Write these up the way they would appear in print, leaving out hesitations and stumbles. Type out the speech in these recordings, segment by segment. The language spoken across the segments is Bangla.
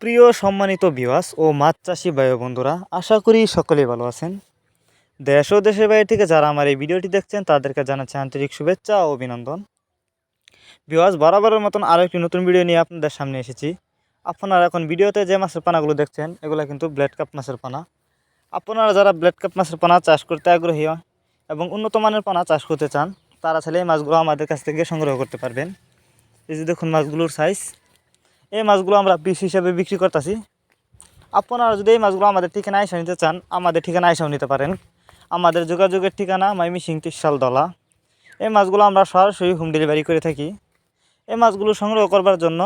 সুপ্রিয় সম্মানিত ভিউয়ার্স ও মাছ চাষি ভাই বন্ধুরা, আশা করি সকলেই ভালো আছেন। দেশ ও দেশের বাইরে থেকে যারা আমার এই ভিডিওটি দেখছেন তাদেরকে জানাচ্ছি আন্তরিক শুভেচ্ছা ও অভিনন্দন। ভিউয়ার্স, বরাবরের মতন আরও একটি নতুন ভিডিও নিয়ে আপনাদের সামনে এসেছি। আপনারা এখন ভিডিওতে যে মাছের পানাগুলো দেখছেন এগুলো কিন্তু ব্লেড কাপ মাছের পানা। আপনারা যারা ব্লেড কাপ মাছের পানা চাষ করতে আগ্রহী এবং উন্নত মানের পানা চাষ করতে চান তারা চাইলে এই মাছগুলো আমাদের কাছ থেকে সংগ্রহ করতে পারবেন। এই যে দেখুন মাছগুলোর সাইজ। এই মাছগুলো আমরা পিস হিসাবে বিক্রি করতেছি। আপনারা যদি এই মাছগুলো আমাদের ঠিকানা আইসা নিতে চান আমাদের ঠিকানা আইসাও নিতে পারেন। আমাদের যোগাযোগের ঠিকানা ময়মনসিংহ ত্রিশালদলা। এই মাছগুলো আমরা সরাসরি হোম ডেলিভারি করে থাকি। এই মাছগুলো সংগ্রহ করবার জন্য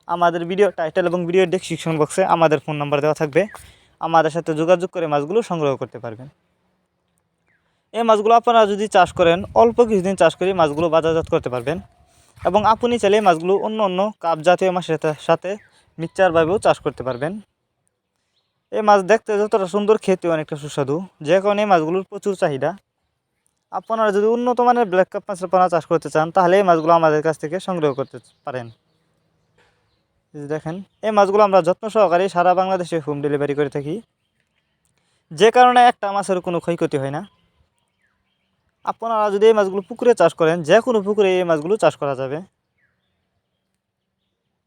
আমাদের ভিডিও টাইটেল এবং ভিডিও ডেসক্রিপশন বক্সে আমাদের ফোন নাম্বার দেওয়া থাকবে। আমাদের সাথে যোগাযোগ করে মাছগুলো সংগ্রহ করতে পারবেন। এই মাছগুলো আপনারা যদি চাষ করেন অল্প কিছুদিন চাষ করে মাছগুলো বাজারজাত করতে পারবেন এবং আপনি চাইলে মাছগুলো অন্য কাপ জাতীয় মাছের সাথে মিক্সচারভাবেও চাষ করতে পারবেন। এই মাছ দেখতে যতটা সুন্দর, খেতে অনেকটা সুস্বাদু, যে কারণে এই মাছগুলোর প্রচুর চাহিদা। আপনারা যদি উন্নত মানের ব্ল্যাক কাপ মাছের পোনা চাষ করতে চান তাহলে এই মাছগুলো আমাদের কাছ থেকে সংগ্রহ করতে পারেন। দেখেন, এই মাছগুলো আমরা যত্ন সহকারে সারা বাংলাদেশে হোম ডেলিভারি করে থাকি, যে কারণে একটা মাছের কোনো ক্ষয়ক্ষতি হয় না। আপনারা যদি এই মাছগুলো পুকুরে চাষ করেন যে কোনো পুকুরে এই মাছগুলো চাষ করা যাবে।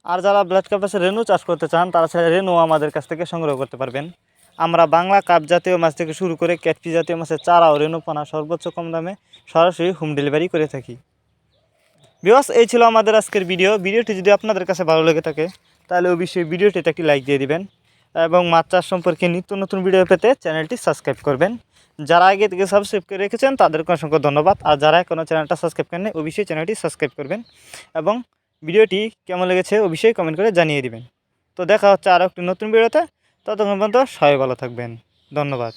আর যারা ব্লাড কাপ মাছের রেনু চাষ করতে চান তারা ছাড়া রেনু আমাদের কাছ থেকে সংগ্রহ করতে পারবেন। আমরা বাংলা কাপ জাতীয় মাছ থেকে শুরু করে ক্যাটফি জাতীয় মাছের চারা ও রেনু পোনা সর্বোচ্চ কম দামে সরাসরি হোম ডেলিভারি করে থাকি। ভিউয়ার্স, এই ছিল আমাদের আজকের ভিডিওটি যদি আপনাদের কাছে ভালো লেগে থাকে তাহলে অবশ্যই ভিডিওটিতে একটি লাইক দিয়ে দিবেন এবং মাছ চাষ সম্পর্কে নিত্য নতুন ভিডিও পেতে চ্যানেলটি সাবস্ক্রাইব করবেন। যারা আগে থেকে সাবস্ক্রাইব করে রেখেছেন তাদেরকে অসংখ্য ধন্যবাদ। আর যারা এখনও চ্যানেলটা সাবস্ক্রাইব করেন অবশ্যই চ্যানেলটি সাবস্ক্রাইব করবেন এবং ভিডিওটি কেমন লেগেছে অবশ্যই কমেন্ট করে জানিয়ে দিবেন। তো দেখা হচ্ছে আরও একটি নতুন ভিডিওতে। ততক্ষণ পর্যন্ত সবাই ভালো থাকবেন। ধন্যবাদ।